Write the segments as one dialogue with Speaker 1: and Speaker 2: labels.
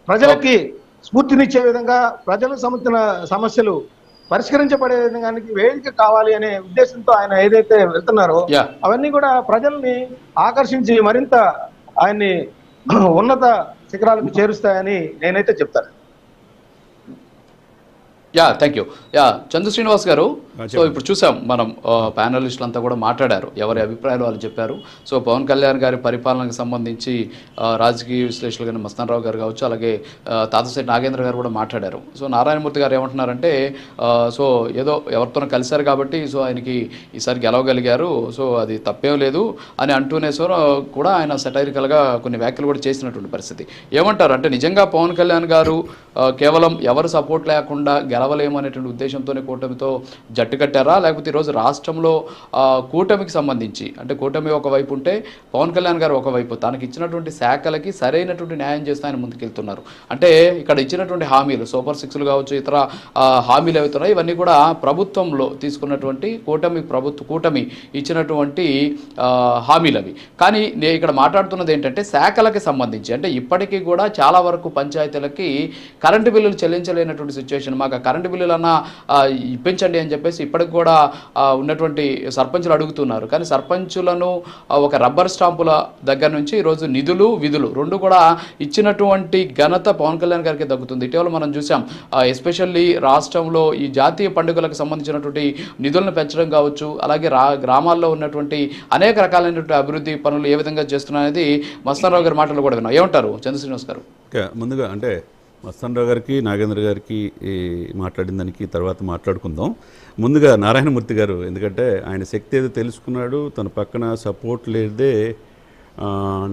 Speaker 1: ప్రజలకి స్ఫూర్తినిచ్చే విధంగా ప్రజలకు సంబంధించిన సమస్యలు పరిష్కరించబడే విధంగా వేదిక కావాలి అనే ఉద్దేశంతో ఆయన ఏదైతే వెళ్తున్నారో అవన్నీ కూడా ప్రజల్ని ఆకర్షించి మరింత ఆయన్ని ఉన్నత శిఖరాలకు చేరుస్తాయని నేనైతే చెప్తాను.
Speaker 2: Thank you. చంద్ర శ్రీనివాస్ గారు, సో ఇప్పుడు చూసాం మనం ప్యానలిస్టులు అంతా కూడా మాట్లాడారు, ఎవరి అభిప్రాయాలు వాళ్ళు చెప్పారు. సో పవన్ కళ్యాణ్ గారి పరిపాలనకు సంబంధించి రాజకీయ విశ్లేషకులు కానీ మస్తాన్ రావు గారు కావచ్చు, అలాగే తాతశెట్టి నాగేంద్ర గారు కూడా మాట్లాడారు. సో నారాయణమూర్తి గారు ఏమంటున్నారంటే సో ఏదో ఎవరితోనో కలిశారు కాబట్టి సో ఆయనకి ఈసారి గెలవగలిగారు, సో అది తప్పేం లేదు అని అంటూనే సో కూడా ఆయన సెటైరికల్గా కొన్ని వ్యాఖ్యలు కూడా చేసినటువంటి పరిస్థితి. ఏమంటారు అంటే నిజంగా పవన్ కళ్యాణ్ గారు కేవలం ఎవరు సపోర్ట్ లేకుండా గెలవలేము అనేటువంటి ఉద్దేశంతోనే కూటమితో జట్టు కట్టారా, లేకపోతే ఈరోజు రాష్ట్రంలో కూటమికి సంబంధించి అంటే కూటమి ఒకవైపు ఉంటే పవన్ కళ్యాణ్ గారు ఒకవైపు తనకి ఇచ్చినటువంటి శాఖలకి సరైనటువంటి న్యాయం చేస్తే ఆయన ముందుకెళ్తున్నారు అంటే ఇక్కడ ఇచ్చినటువంటి హామీలు సూపర్ సిక్స్లు కావచ్చు, ఇతర హామీలు అవుతున్నాయి, ఇవన్నీ కూడా ప్రభుత్వంలో తీసుకున్నటువంటి కూటమి ఇచ్చినటువంటి హామీలు అవి. కానీ నేను ఇక్కడ మాట్లాడుతున్నది ఏంటంటే శాఖలకి సంబంధించి అంటే ఇప్పటికీ కూడా చాలా వరకు పంచాయతీలకి కరెంటు బిల్లులు చెల్లించలేనటువంటి సిచ్యువేషన్. మాకు కరెంటు బిల్లులన్నా ఇప్పించండి అని చెప్పేసి ఇప్పటికి కూడా ఉన్నటువంటి సర్పంచులు అడుగుతున్నారు. కానీ సర్పంచులను ఒక రబ్బర్ స్టాంపుల దగ్గర నుంచి ఈరోజు నిధులు విధులు రెండు కూడా ఇచ్చినటువంటి ఘనత పవన్ కళ్యాణ్ గారికి దక్కుతుంది. ఇటీవల మనం చూసాం ఎస్పెషల్లీ రాష్ట్రంలో ఈ జాతీయ పండుగలకు సంబంధించినటువంటి నిధులను పెంచడం కావచ్చు, అలాగే గ్రామాల్లో ఉన్నటువంటి అనేక రకాలైనటువంటి అభివృద్ధి పనులు ఏ విధంగా చేస్తున్నారనేది మస్తాన్ రావు గారి మాటలు కూడా విన్నాం. ఏమంటారు చంద్ర శ్రీనివాస్ గారు?
Speaker 3: ముందుగా అంటే మస్తాన్ రావు గారికి నాగేంద్ర గారికి మాట్లాడిన దానికి తర్వాత మాట్లాడుకుందాం. ముందుగా నారాయణమూర్తి గారు, ఎందుకంటే ఆయన శక్తి ఏదో తెలుసుకున్నాడు, తన పక్కన సపోర్ట్ లేదే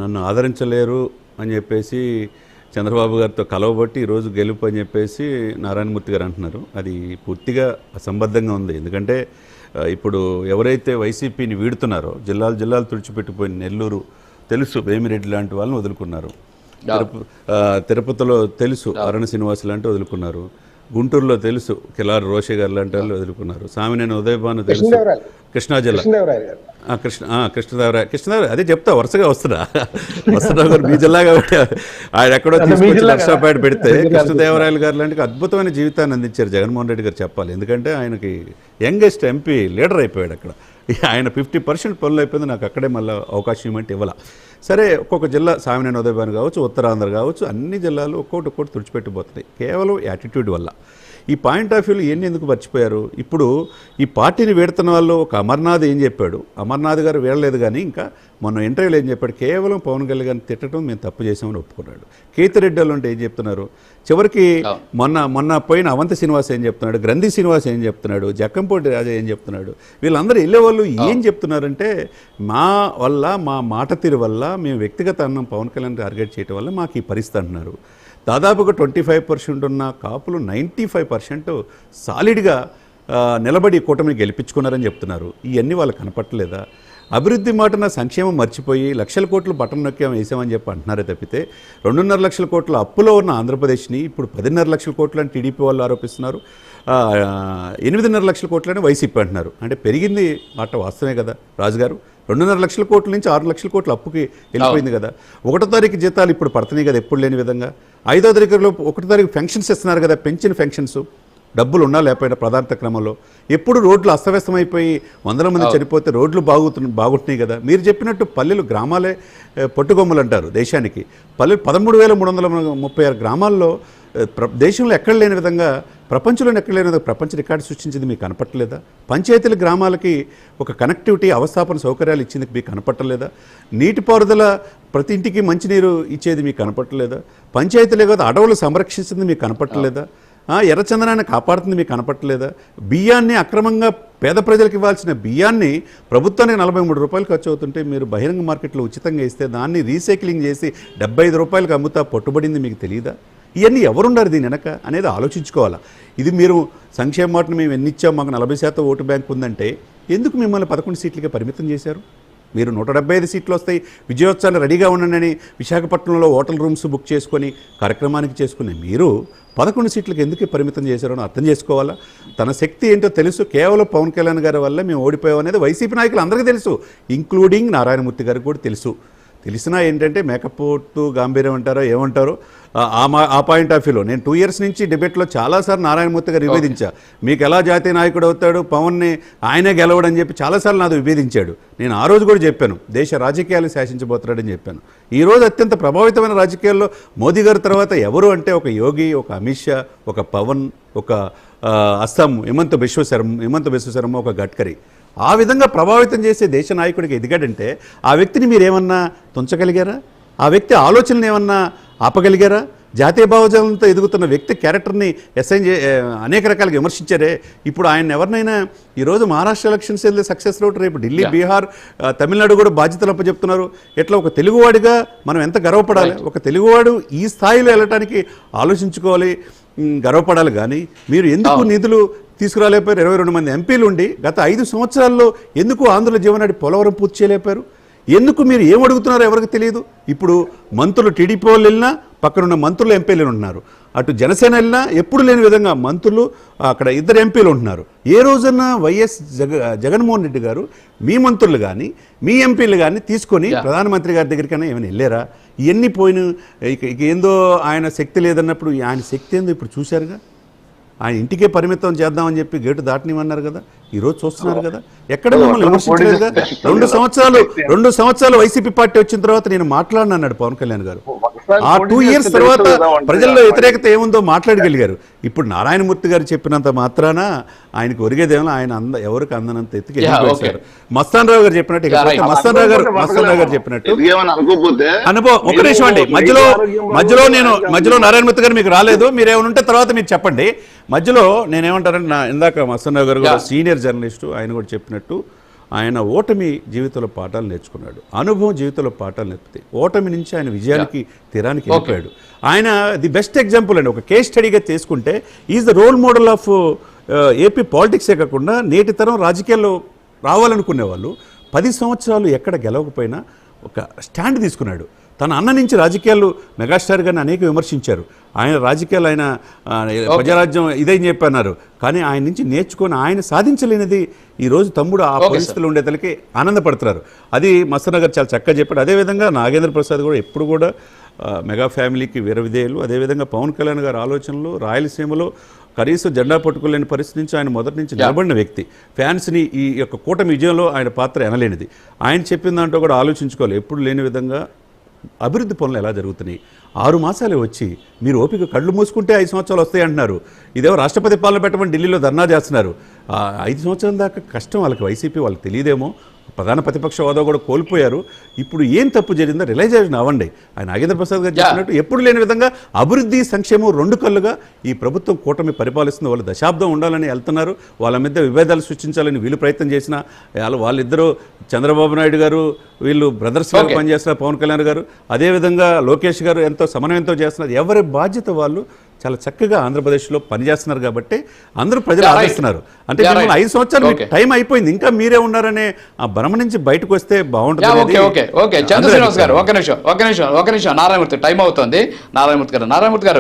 Speaker 3: నన్ను ఆదరించలేరు అని చెప్పేసి చంద్రబాబు గారితో కలవబట్టి ఈరోజు గెలుపు అని చెప్పేసి నారాయణమూర్తి గారు అంటున్నారు. అది పూర్తిగా అసంబద్ధంగా ఉంది. ఎందుకంటే ఇప్పుడు ఎవరైతే వైసీపీని వీడుతున్నారో జిల్లాలు తుడిచిపెట్టిపోయిన నెల్లూరు తెలుసు, వేమిరెడ్డి లాంటి వాళ్ళని వదులుకున్నారు, తిరుపతిలో తెలుసు అరుణ శ్రీనివాస్ లాంటి వదులుకున్నారు, గుంటూరులో తెలుసు కిలారి రోషే గారు లాంటి వాళ్ళు వదులుకున్నారు, సామినేని ఉదయభాను తెలుసు కృష్ణా జిల్లా కృష్ణదేవరాయ అదే చెప్తా వరుసగా వస్తున్నా గారు మీ జిల్లా కాబట్టి ఆయన ఎక్కడో తీసుకొచ్చి నర్సాపేట పెడితే కృష్ణదేవరాయలు గారు లాంటి అద్భుతమైన జీవితాన్ని అందించారు జగన్మోహన్ రెడ్డి గారు చెప్పాలి. ఎందుకంటే ఆయనకి యంగెస్ట్ ఎంపీ లీడర్ అయిపోయాడు అక్కడ. ఆయన 50% పనులు అయిపోయింది, నాకు అక్కడే మళ్ళీ అవకాశం ఇవ్వమంటే ఇవ్వాల. సరే ఒక్కొక్క జిల్లా సామినేని ఉదయభాను కావచ్చు, ఉత్తరాంధ్ర కావచ్చు, అన్ని జిల్లాలు ఒక్కొక్కటి తుడిచిపెట్టిపోతున్నాయి కేవలం యాటిట్యూడ్ వల్ల. ఈ పాయింట్ ఆఫ్ వ్యూలో ఎన్ని ఎందుకు మర్చిపోయారు? ఇప్పుడు ఈ పార్టీని వీడుతున్న వాళ్ళు ఒక అమర్నాథ్ ఏం చెప్పాడు, అమర్నాథ్ గారు వీడలేదు కానీ ఇంకా మొన్న ఇంటర్వ్యూలో ఏం చెప్పాడు, కేవలం పవన్ కళ్యాణ్ గారిని తిట్టడం మేము తప్పు చేసామని ఒప్పుకున్నాడు. కేతిరెడ్డి వాళ్ళు అంటే ఏం చెప్తున్నారు, చివరికి మొన్న పోయిన అవంతి శ్రీనివాస్ ఏం చెప్తున్నాడు, గ్రంథి శ్రీనివాస్ ఏం చెప్తున్నాడు, జక్కంపూడి రాజా ఏం చెప్తున్నాడు, వీళ్ళందరూ వెళ్ళేవాళ్ళు ఏం చెప్తున్నారంటే మా వల్ల మా మాట తీరు వల్ల మేము వ్యక్తిగత అన్నం పవన్ కళ్యాణ్ టార్గెట్ చేయడం వల్ల మాకు ఈ పరిస్థితి అంటున్నారు. దాదాపుగా 25% ఉన్న కాపులు 95% సాలిడ్గా నిలబడి కూటమిని గెలిపించుకున్నారని చెప్తున్నారు. ఇవన్నీ వాళ్ళకి కనపట్టలేదా? అభివృద్ధి మాటన సంక్షేమం మర్చిపోయి లక్షల కోట్లు బటన్ నొక్కాం వేసామని చెప్పి అంటున్నారే తప్పితే 2.5 లక్షల కోట్ల అప్పులో ఉన్న ఆంధ్రప్రదేశ్ని ఇప్పుడు 10.5 లక్షల కోట్లు అని టీడీపీ వాళ్ళు ఆరోపిస్తున్నారు, 8.5 లక్షల కోట్లని వైసీపీ అంటున్నారు. అంటే పెరిగింది మాట వాస్తవమే కదా రాజుగారు, 2.5 లక్షల కోట్ల నుంచి 6 లక్షల కోట్ల అప్పుకి వెళ్ళిపోయింది కదా. 1వ తారీఖు జీతాలు ఇప్పుడు పడుతున్నాయి కదా ఎప్పుడు లేని విధంగా. 5వ తారీఖులో 1వ తారీఖు ఫెన్షన్స్ ఇస్తున్నారు కదా, పెంచిన ఫెన్షన్స్, డబ్బులు ఉన్నా లేకపోయినా ప్రధాన క్రమంలో. ఎప్పుడు రోడ్లు అస్తవ్యస్తమైపోయి 100 మంది చనిపోతే రోడ్లు బాగుంటున్నాయి కదా. మీరు చెప్పినట్టు పల్లెలు గ్రామాలే పొట్టుగొమ్మలు అంటారు దేశానికి. పల్లెలు 13,336 గ్రామాల్లో దేశంలో ఎక్కడ లేని విధంగా, ప్రపంచంలో ఎక్కడ లేని విధంగా ప్రపంచ రికార్డు సృష్టించింది మీకు కనపట్టలేదా? పంచాయతీల గ్రామాలకి ఒక కనెక్టివిటీ అవస్థాపన సౌకర్యాలు ఇచ్చింది మీకు కనపట్టలేదా? నీటిపారుదల ప్రతి ఇంటికి మంచినీరు ఇచ్చేది మీకు కనపట్టలేదా? పంచాయతీలే కాదు అడవులు సంరక్షించింది మీకు కనపట్టలేదా? ఎర్రచందనాన్ని కాపాడుతుంది మీకు కనపట్టలేదా? బియ్యాన్ని అక్రమంగా పేద ప్రజలకు ఇవ్వాల్సిన బియ్యాన్ని ప్రభుత్వానికి 43 రూపాయలు ఖర్చు అవుతుంటే మీరు బహిరంగ మార్కెట్లో ఉచితంగా ఇస్తే దాన్ని రీసైక్లింగ్ చేసి 75 రూపాయలకు అమ్ముతా పట్టుబడింది మీకు తెలియదా? ఇవన్నీ ఎవరున్నారు దీని వెనక అనేది ఆలోచించుకోవాలా. ఇది మీరు సంక్షేమ మాటను మేము ఎన్ని ఇచ్చాం, మాకు 40% ఓటు బ్యాంక్ ఉందంటే ఎందుకు మిమ్మల్ని 11 సీట్లకే పరిమితం చేశారు? మీరు 175 సీట్లు వస్తాయి, విజయోత్సవాన్ని రెడీగా ఉండనని విశాఖపట్నంలో హోటల్ రూమ్స్ బుక్ చేసుకొని కార్యక్రమానికి చేసుకునే మీరు 11 సీట్లకు ఎందుకు పరిమితం చేశారో అర్థం చేసుకోవాలా. తన శక్తి ఏంటో తెలుసు, కేవలం పవన్ కళ్యాణ్ గారి వల్ల మేము ఓడిపోయాం అనేది వైసీపీ నాయకులు అందరికీ తెలుసు, ఇంక్లూడింగ్ నారాయణమూర్తి గారికి కూడా తెలుసు. తెలిసినా ఏంటంటే మేకపోతు గాంభీర్యం అంటారో ఏమంటారో ఆ పాయింట్ ఆఫ్ వ్యూలో నేను 2 years నుంచి డిబేట్లో చాలాసార్లు నారాయణమూర్తి గారు విభేదించా. మీకు ఎలా జాతీయ నాయకుడు అవుతాడు, పవన్ని ఆయనే గెలవడని చెప్పి చాలాసార్లు నాతో విభేదించాడు. నేను ఆ రోజు కూడా చెప్పాను దేశ రాజకీయాలు శాసించబోతున్నాడని చెప్పాను. ఈరోజు అత్యంత ప్రభావితమైన రాజకీయాల్లో మోదీ గారి తర్వాత ఎవరు అంటే ఒక యోగి, ఒక అమిత్ షా, ఒక పవన్, ఒక అస్సాం హిమంత బిశ్వ శర్మ, ఒక గడ్కరీ. ఆ విధంగా ప్రభావితం చేసే దేశ నాయకుడికి ఎదిగాడంటే ఆ వ్యక్తిని మీరేమన్నా తుంచగలిగారా? ఆ వ్యక్తి ఆలోచనలు ఏమన్నా ఆపగలిగారా? జాతీయ భావజాలంతో ఎదుగుతున్న వ్యక్తి క్యారెక్టర్ని అనేక రకాలుగా విమర్శించారే. ఇప్పుడు ఆయన ఎవరినైనా ఈరోజు మహారాష్ట్ర ఎలక్షన్స్ వెళ్ళి సక్సెస్ రోడ్, రేపు ఢిల్లీ, బీహార్, తమిళనాడు కూడా బాధ్యతలు అప్పచెప్తున్నారు. ఇట్లా ఒక తెలుగువాడిగా మనం ఎంత గర్వపడాలి? ఒక తెలుగువాడు ఈ స్థాయిలో వెళ్ళటానికి ఆలోచించుకోవాలి, గర్వపడాలి. కానీ మీరు ఎందుకు నిధులు తీసుకురాలేపారు? 22 మంది ఎంపీలు ఉండి గత 5 సంవత్సరాల్లో ఎందుకు ఆంధ్రుల జీవనాడి పోలవరం పూర్తి చేయలేపారు? ఎందుకు మీరు ఏం అడుగుతున్నారో ఎవరికి తెలియదు. ఇప్పుడు మంత్రులు టీడీపీ వాళ్ళు వెళ్ళినా పక్కనున్న మంత్రులు ఎంపీలు ఉంటున్నారు. అటు జనసేన వెళ్ళినా ఎప్పుడు లేని విధంగా మంత్రులు, అక్కడ 2 ఎంపీలు ఉంటున్నారు. ఏ రోజన్నా జగన్మోహన్ రెడ్డి గారు మీ మంత్రులు కానీ మీ ఎంపీలు కానీ తీసుకొని ప్రధానమంత్రి గారి దగ్గరికైనా ఏమైనా వెళ్ళారా? ఇవన్నీ పోయిన ఇక ఏందో ఆయన శక్తి లేదన్నప్పుడు ఆయన శక్తి ఏందో ఇప్పుడు చూశారుగా. ఆయన ఇంటికే పరిమితం చేద్దామని చెప్పి గేటు దాటనివన్నారు కదా. ఈరోజు చూస్తున్నారు కదా. ఎక్కడ మిమ్మల్ని విమర్శించలేదుగా. 2 సంవత్సరాలు వైసీపీ పార్టీ వచ్చిన తర్వాత నేను మాట్లాడినన్నాడు పవన్ కళ్యాణ్ గారు. ఆ 2 years తర్వాత ప్రజల్లో వ్యతిరేకత ఏముందో మాట్లాడగలిగారు. ఇప్పుడు నారాయణమూర్తి గారు చెప్పినంత మాత్రాన ఆయనకు ఒరిగేదేమో ఆయన ఎవరికి అందనంత ఎత్తుకి వెళ్ళిపోయారు. మస్తాన్ రావు గారు చెప్పినట్టు మస్తాన్ రావు గారు చెప్పినట్టు అనుభవం. ఒక నిమిషం అండి, మధ్యలో నారాయణమూర్తి గారు మీకు రాలేదు, మీరేమైనా ఉంటే తర్వాత మీరు చెప్పండి. మధ్యలో నేనేమంటారంటే ఇందాక మస్తాన్ రావు గారు కూడా సీనియర్ జర్నలిస్టు, ఆయన కూడా చెప్పినట్టు ఆయన ఓటమి జీవితంలో పాఠాలు నేర్చుకున్నాడు. అనుభవం జీవితంలో పాఠాలు నేర్పితే ఓటమి నుంచి ఆయన విజయానికి తీరానికి వెళ్ళిపోయాడు. ఆయన ది బెస్ట్ ఎగ్జాంపుల్ అండి. ఒక కేస్ స్టడీగా చేసుకుంటే is the role model of AP పాలిటిక్సే కాకుండా నేటి తరం రాజకీయాల్లో రావాలనుకునే వాళ్ళు 10 సంవత్సరాలు ఎక్కడ గెలవకపోయినా ఒక స్టాండ్ తీసుకున్నాడు. తన అన్న నుంచి రాజకీయాలు మెగాస్టార్ గారిని అనేక విమర్శించారు. ఆయన రాజకీయాలు ఆయన ప్రజారాజ్యం ఇదని చెప్పన్నారు. కానీ ఆయన నుంచి నేర్చుకొని ఆయన సాధించలేనిది ఈరోజు తమ్ముడు ఆ పరిస్థితులు ఉండేతలకి ఆనందపడుతున్నారు. అది మస్తాన్ గారు చాలా చక్కగా చెప్పాడు. అదేవిధంగా నాగేంద్ర ప్రసాద్ కూడా ఎప్పుడు కూడా మెగా ఫ్యామిలీకి వీరవిధేయులు. అదేవిధంగా పవన్ కళ్యాణ్ గారి ఆలోచనలు రాయలసీమలో కనీసం జెండా పట్టుకోలేని పరిస్థితి నుంచి ఆయన మొదటి నుంచి నిలబడిన వ్యక్తి. ఫ్యాన్స్ని ఈ యొక్క కూటమి విజయంలో ఆయన పాత్ర ఎనలేనిది. ఆయన చెప్పిన దాంట్లో కూడా ఆలోచించుకోవాలి. ఎప్పుడు లేని విధంగా అభివృద్ధి పనులు ఎలా జరుగుతున్నాయి. 6 మాసాలే వచ్చి మీరు ఓపిక కళ్ళు మూసుకుంటే 5 సంవత్సరాలు వస్తాయి అంటున్నారు. ఇదేమో రాష్ట్రపతి పాలన పెట్టమని ఢిల్లీలో ధర్నా చేస్తున్నారు. 5 సంవత్సరాల దాకా కష్టం వాళ్ళకి, వైసీపీ వాళ్ళకి తెలియదేమో. ప్రధాన ప్రతిపక్ష హోదా కూడా కోల్పోయారు. ఇప్పుడు ఏం తప్పు జరిగిందో రిలైజేషన్ అవ్వండి. ఆయన నాగేంద్ర ప్రసాద్ గారు చెప్పినట్టు ఎప్పుడు లేని విధంగా అభివృద్ధి సంక్షేమం 2 కళ్ళుగా ఈ ప్రభుత్వం కూటమి పరిపాలిస్తుంది. వాళ్ళు దశాబ్దం ఉండాలని వెళ్తున్నారు. వాళ్ళ మీద విభేదాలు సృష్టించాలని వీళ్ళు ప్రయత్నం చేసిన వాళ్ళిద్దరూ చంద్రబాబు నాయుడు గారు వీళ్ళు బ్రదర్స్గా పనిచేస్తున్నారు. పవన్ కళ్యాణ్ గారు అదేవిధంగా లోకేష్ గారు ఎంతో సమన్వయంతో చేస్తున్నారు. ఎవరి బాధ్యత వాళ్ళు చాలా చక్కగా ఆంధ్రప్రదేశ్లో పనిచేస్తున్నారు కాబట్టి అందరూ ప్రజలు ఆదరిస్తున్నారు. అంటే 5 సంవత్సరాలు టైం అయిపోయింది, ఇంకా మీరే ఉన్నారనే ఆ భ్రమ నుంచి బయటకు వస్తే బాగుంటుంది.
Speaker 2: చంద్రశ్రీనివాస్ గారు ఒక నిమిషం నారాయణమూర్తి టైం అవుతుంది. నారాయణమూర్తి గారు